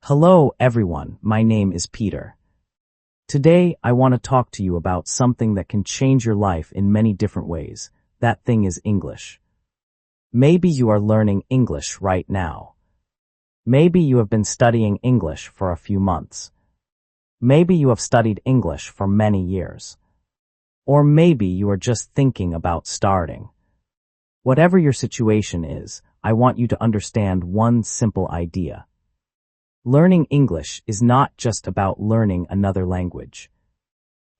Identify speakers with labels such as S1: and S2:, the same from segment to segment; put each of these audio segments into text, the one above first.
S1: Hello everyone, my name is Peter. Today I want to talk to you about something that can change your life in many different ways. That thing is English. Maybe you are learning English right now. Maybe you have been studying English for a few months. Maybe you have studied English for many years. Or maybe you are just thinking about starting. Whatever your situation is, I want you to understand one simple idea. Learning English is not just about learning another language.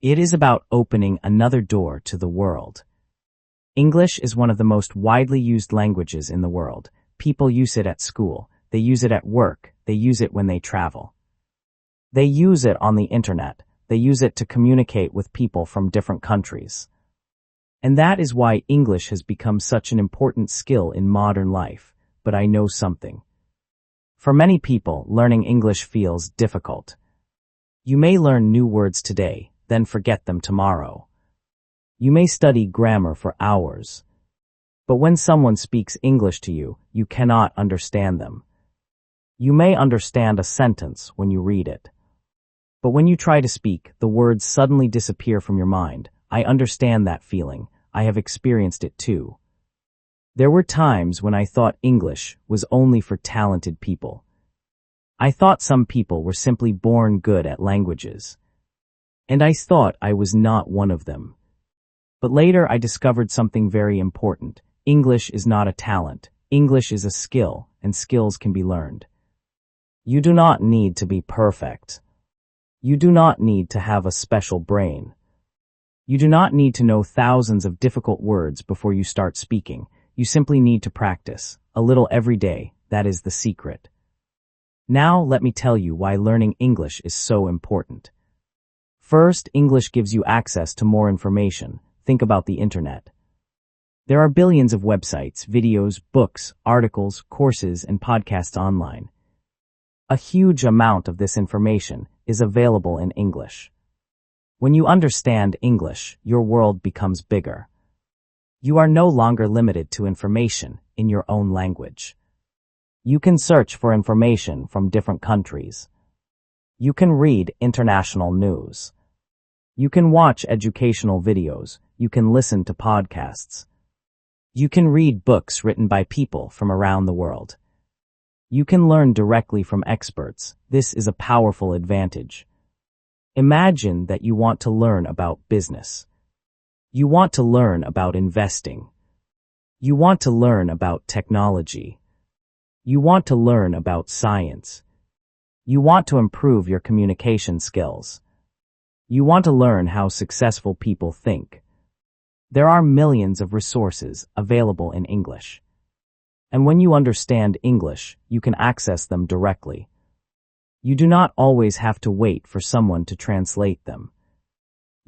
S1: It is about opening another door to the world. English is one of the most widely used languages in the world. People use it at school, they use it at work, they use it when they travel. They use it on the internet, they use it to communicate with people from different countries. And that is why English has become such an important skill in modern life. But I know something. For many people, learning English feels difficult. You may learn new words today, then forget them tomorrow. You may study grammar for hours. But when someone speaks English to you, you cannot understand them. You may understand a sentence when you read it. But when you try to speak, the words suddenly disappear from your mind. I understand that feeling. I have experienced it too. There were times when I thought English was only for talented people. I thought some people were simply born good at languages. And I thought I was not one of them. But later I discovered something very important. English is not a talent. English is a skill, and skills can be learned. You do not need to be perfect. You do not need to have a special brain. You do not need to know thousands of difficult words before you start speaking. You simply need to practice, a little every day. That is the secret. Now let me tell you why learning English is so important. First, English gives you access to more information. Think about the internet. There are billions of websites, videos, books, articles, courses, and podcasts online. A huge amount of this information is available in English. When you understand English, your world becomes bigger. You are no longer limited to information in your own language. You can search for information from different countries. You can read international news. You can watch educational videos. You can listen to podcasts. You can read books written by people from around the world. You can learn directly from experts. This is a powerful advantage. Imagine that you want to learn about business. You want to learn about investing. You want to learn about technology. You want to learn about science. You want to improve your communication skills. You want to learn how successful people think. There are millions of resources available in English. And when you understand English, you can access them directly. You do not always have to wait for someone to translate them.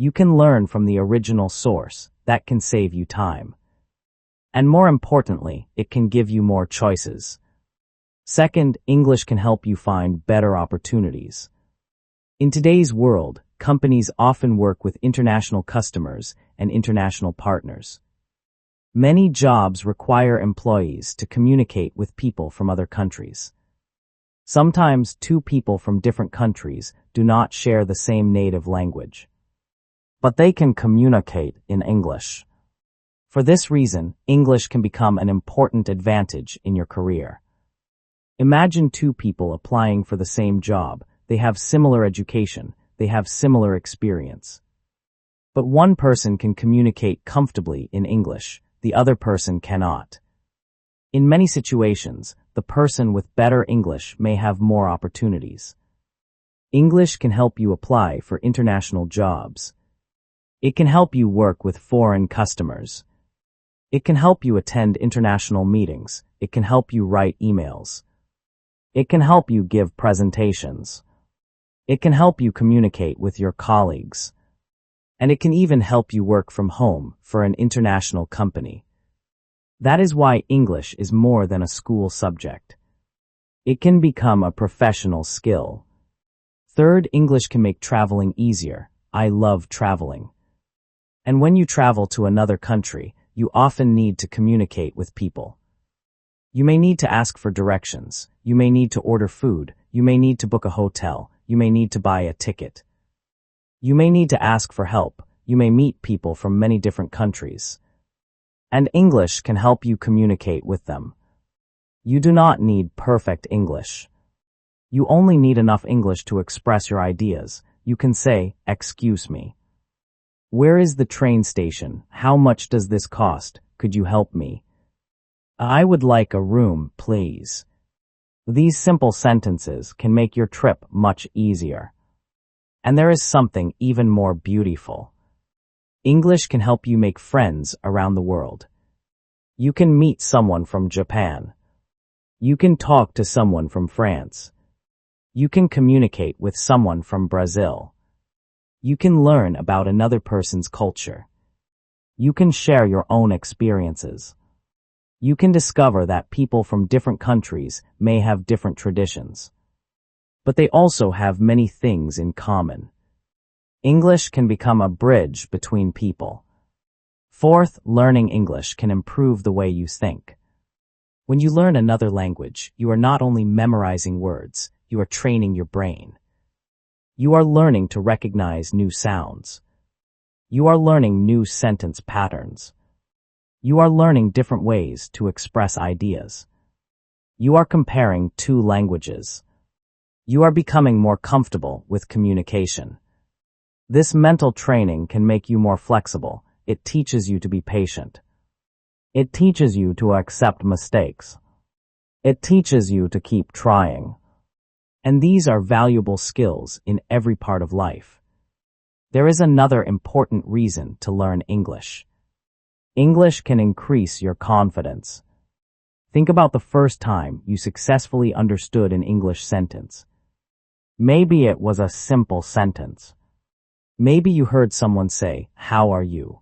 S1: You can learn from the original source. That can save you time. And more importantly, it can give you more choices. Second, English can help you find better opportunities. In today's world, companies often work with international customers and international partners. Many jobs require employees to communicate with people from other countries. Sometimes two people from different countries do not share the same native language. But they can communicate in English. For this reason, English can become an important advantage in your career. Imagine two people applying for the same job. They have similar education. They have similar experience. But one person can communicate comfortably in English. The other person cannot. In many situations, the person with better English may have more opportunities. English can help you apply for international jobs. It can help you work with foreign customers. It can help you attend international meetings. It can help you write emails. It can help you give presentations. It can help you communicate with your colleagues. And it can even help you work from home for an international company. That is why English is more than a school subject. It can become a professional skill. Third, English can make traveling easier. I love traveling. And when you travel to another country, you often need to communicate with people. You may need to ask for directions. You may need to order food. you may need to book a hotel, you may need to buy a ticket. You may need to ask for help, you may meet people from many different countries. And English can help you communicate with them. You do not need perfect English. You only need enough English to express your ideas. You can say, "Excuse me. Where is the train station? How much does this cost? Could you help me? I would like a room, please." These simple sentences can make your trip much easier. And there is something even more beautiful. English can help you make friends around the world. You can meet someone from Japan. You can talk to someone from France. You can communicate with someone from Brazil. You can learn about another person's culture. You can share your own experiences. You can discover that people from different countries may have different traditions. But they also have many things in common. English can become a bridge between people. Fourth, learning English can improve the way you think. When you learn another language, you are not only memorizing words, you are training your brain. You are learning to recognize new sounds. You are learning new sentence patterns. You are learning different ways to express ideas. You are comparing two languages. You are becoming more comfortable with communication. This mental training can make you more flexible. It teaches you to be patient. It teaches you to accept mistakes. It teaches you to keep trying. And these are valuable skills in every part of life. There is another important reason to learn English. English can increase your confidence. Think about the first time you successfully understood an English sentence. Maybe it was a simple sentence. Maybe you heard someone say, "How are you?"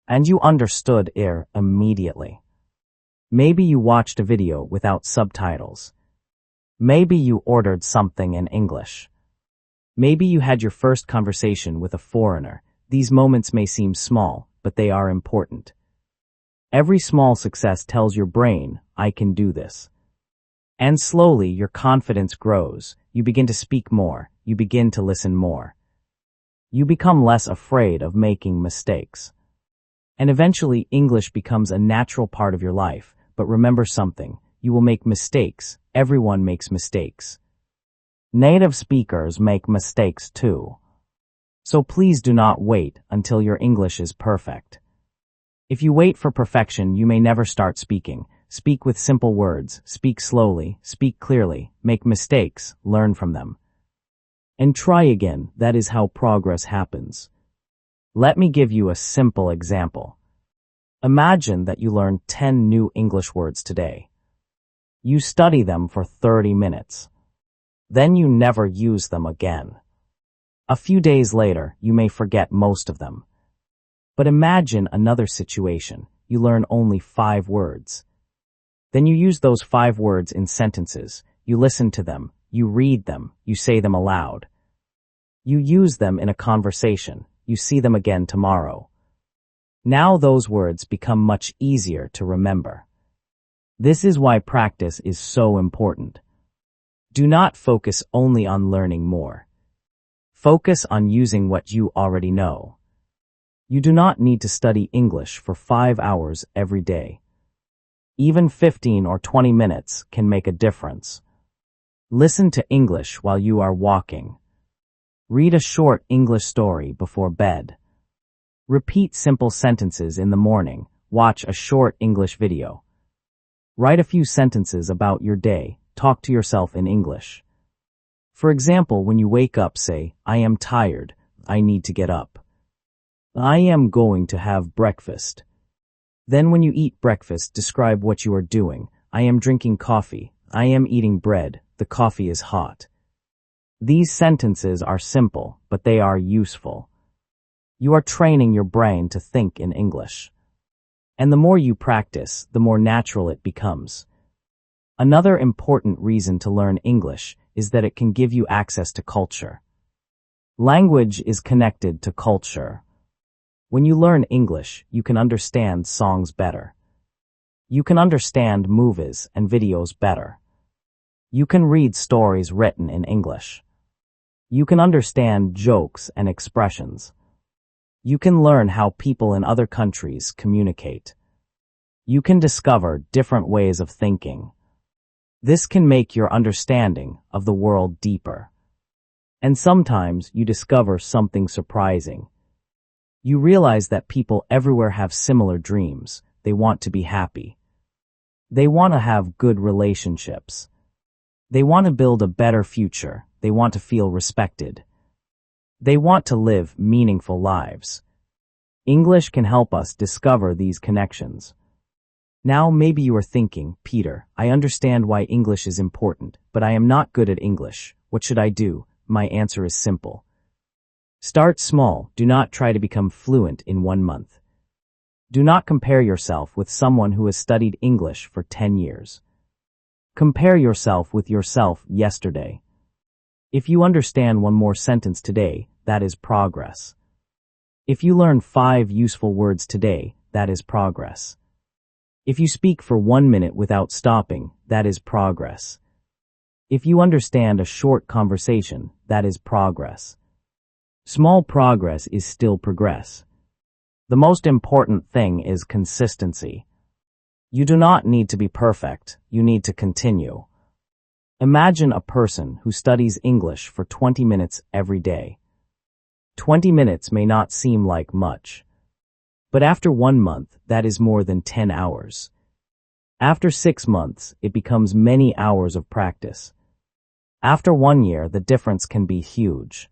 S1: And you understood it immediately. Maybe you watched a video without subtitles. Maybe you ordered something in English. Maybe you had your first conversation with a foreigner. These moments may seem small, but they are important. Every small success tells your brain, "I can do this." And slowly your confidence grows. You begin to speak more. You begin to listen more. You become less afraid of making mistakes. And eventually English becomes a natural part of your life. But remember something, you will make mistakes. Everyone makes mistakes. Native speakers make mistakes too. So please do not wait until your English is perfect. If you wait for perfection, you may never start speaking. Speak with simple words, speak slowly, speak clearly, make mistakes, learn from them. And try again. That is how progress happens. Let me give you a simple example. Imagine that you learn 10 new English words today. You study them for 30 minutes. Then you never use them again. A few days later, you may forget most of them. But imagine another situation. You learn only 5 words. Then you use those 5 words in sentences. You listen to them. You read them. You say them aloud. You use them in a conversation. You see them again tomorrow. Now those words become much easier to remember. This is why practice is so important. Do not focus only on learning more. Focus on using what you already know. You do not need to study English for 5 hours every day. Even 15 or 20 minutes can make a difference. Listen to English while you are walking. Read a short English story before bed. Repeat simple sentences in the morning. Watch a short English video. Write a few sentences about your day. Talk to yourself in English. For example, when you wake up, say, "I am tired. I need to get up." "I am going to have breakfast." Then when you eat breakfast, describe what you are doing. "I am drinking coffee. I am eating bread. The coffee is hot." These sentences are simple, but they are useful. You are training your brain to think in English. And the more you practice, the more natural it becomes. Another important reason to learn English is that it can give you access to culture. Language is connected to culture. When you learn English, you can understand songs better. You can understand movies and videos better. You can read stories written in English. You can understand jokes and expressions. You can learn how people in other countries communicate. You can discover different ways of thinking. This can make your understanding of the world deeper. And sometimes you discover something surprising. You realize that people everywhere have similar dreams. They want to be happy. They want to have good relationships. They want to build a better future. They want to feel respected. They want to live meaningful lives. English can help us discover these connections. Now maybe you are thinking, Peter, I understand why English is important, but I am not good at English. What should I do? My answer is simple. Start small. Do not try to become fluent in 1 month. Do not compare yourself with someone who has studied English for 10 years. Compare yourself with yourself yesterday. If you understand one more sentence today, that is progress. If you learn 5 useful words today, that is progress. If you speak for 1 minute without stopping, that is progress. If you understand a short conversation, that is progress. Small progress is still progress. The most important thing is consistency. You do not need to be perfect, you need to continue. Imagine a person who studies English for 20 minutes every day. 20 minutes may not seem like much. But after 1 month, that is more than 10 hours. After 6 months, it becomes many hours of practice. After 1 year, the difference can be huge.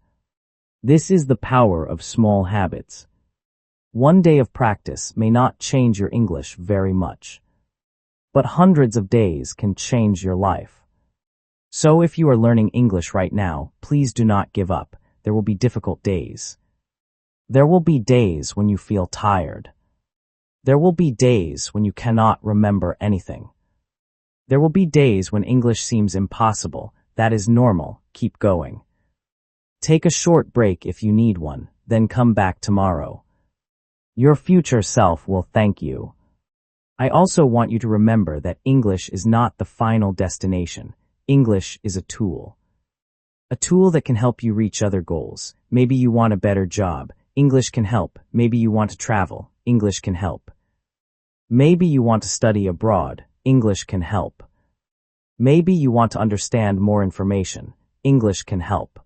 S1: This is the power of small habits. 1 day of practice may not change your English very much. But hundreds of days can change your life. So if you are learning English right now, please do not give up. There will be difficult days. There will be days when you feel tired. There will be days when you cannot remember anything. There will be days when English seems impossible. That is normal. Keep going. Take a short break if you need one, then come back tomorrow. Your future self will thank you. I also want you to remember that English is not the final destination. English is a tool. A tool that can help you reach other goals. Maybe you want a better job. English can help. Maybe you want to travel. English can help. Maybe you want to study abroad. English can help. Maybe you want to understand more information. English can help.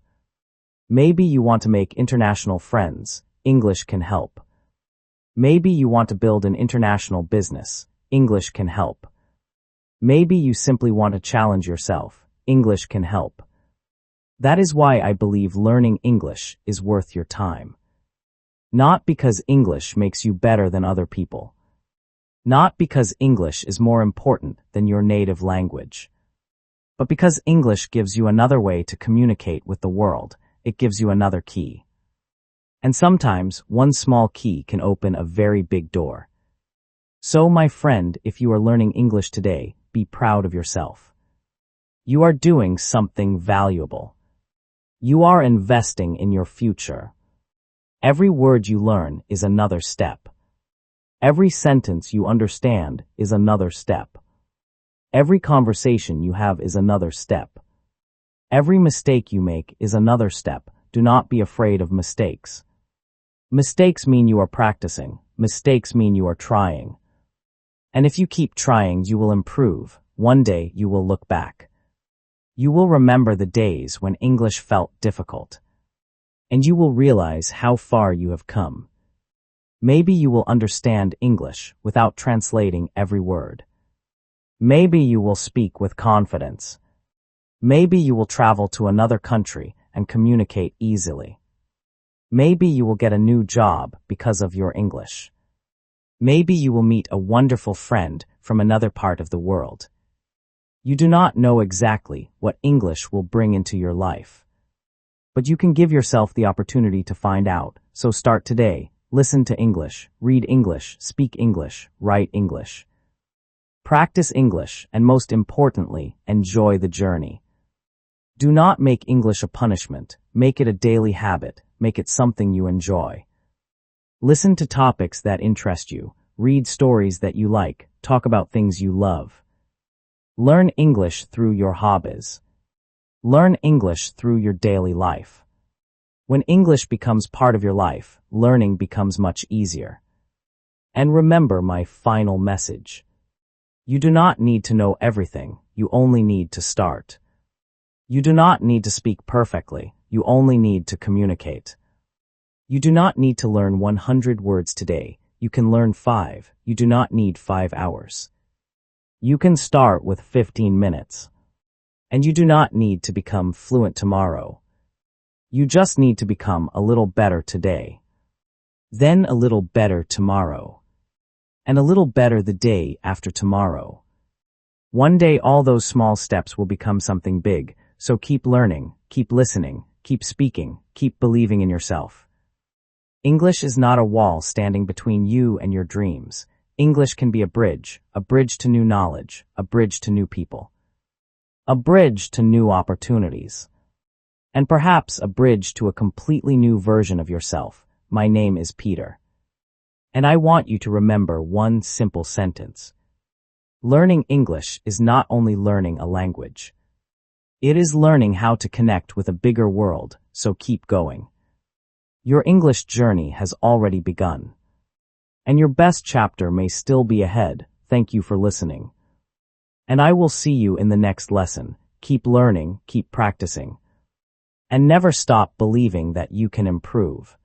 S1: Maybe you want to make international friends. English can help. Maybe you want to build an international business. English can help. Maybe you simply want to challenge yourself. English can help. That is why I believe learning English is worth your time. Not because English makes you better than other people. Not because English is more important than your native language. But because English gives you another way to communicate with the world. It gives you another key. And sometimes, one small key can open a very big door. So, my friend, if you are learning English today, be proud of yourself. You are doing something valuable. You are investing in your future. Every word you learn is another step. Every sentence you understand is another step. Every conversation you have is another step. Every mistake you make is another step. Do not be afraid of mistakes. Mistakes mean you are practicing. Mistakes mean you are trying. And if you keep trying, you will improve. One day you will look back. You will remember the days when English felt difficult. And you will realize how far you have come. Maybe you will understand English without translating every word. Maybe you will speak with confidence. Maybe you will travel to another country and communicate easily. Maybe you will get a new job because of your English. Maybe you will meet a wonderful friend from another part of the world. You do not know exactly what English will bring into your life. But you can give yourself the opportunity to find out, so start today. Listen to English, read English, speak English, write English. Practice English, and most importantly, enjoy the journey. Do not make English a punishment. Make it a daily habit. Make it something you enjoy. Listen to topics that interest you. Read stories that you like. Talk about things you love. Learn English through your hobbies. Learn English through your daily life. When English becomes part of your life, learning becomes much easier. And remember my final message. You do not need to know everything, you only need to start. You do not need to speak perfectly, you only need to communicate. You do not need to learn 100 words today, you can learn 5, you do not need 5 hours. You can start with 15 minutes. And you do not need to become fluent tomorrow. You just need to become a little better today. Then a little better tomorrow. And a little better the day after tomorrow. One day all those small steps will become something big, so keep learning, keep listening, keep speaking, keep believing in yourself. English is not a wall standing between you and your dreams. English can be a bridge to new knowledge, a bridge to new people. A bridge to new opportunities. And perhaps a bridge to a completely new version of yourself. My name is Peter. And I want you to remember one simple sentence. Learning English is not only learning a language. It is learning how to connect with a bigger world, so keep going. Your English journey has already begun. And your best chapter may still be ahead. Thank you for listening. And I will see you in the next lesson. Keep learning, keep practicing. And never stop believing that you can improve.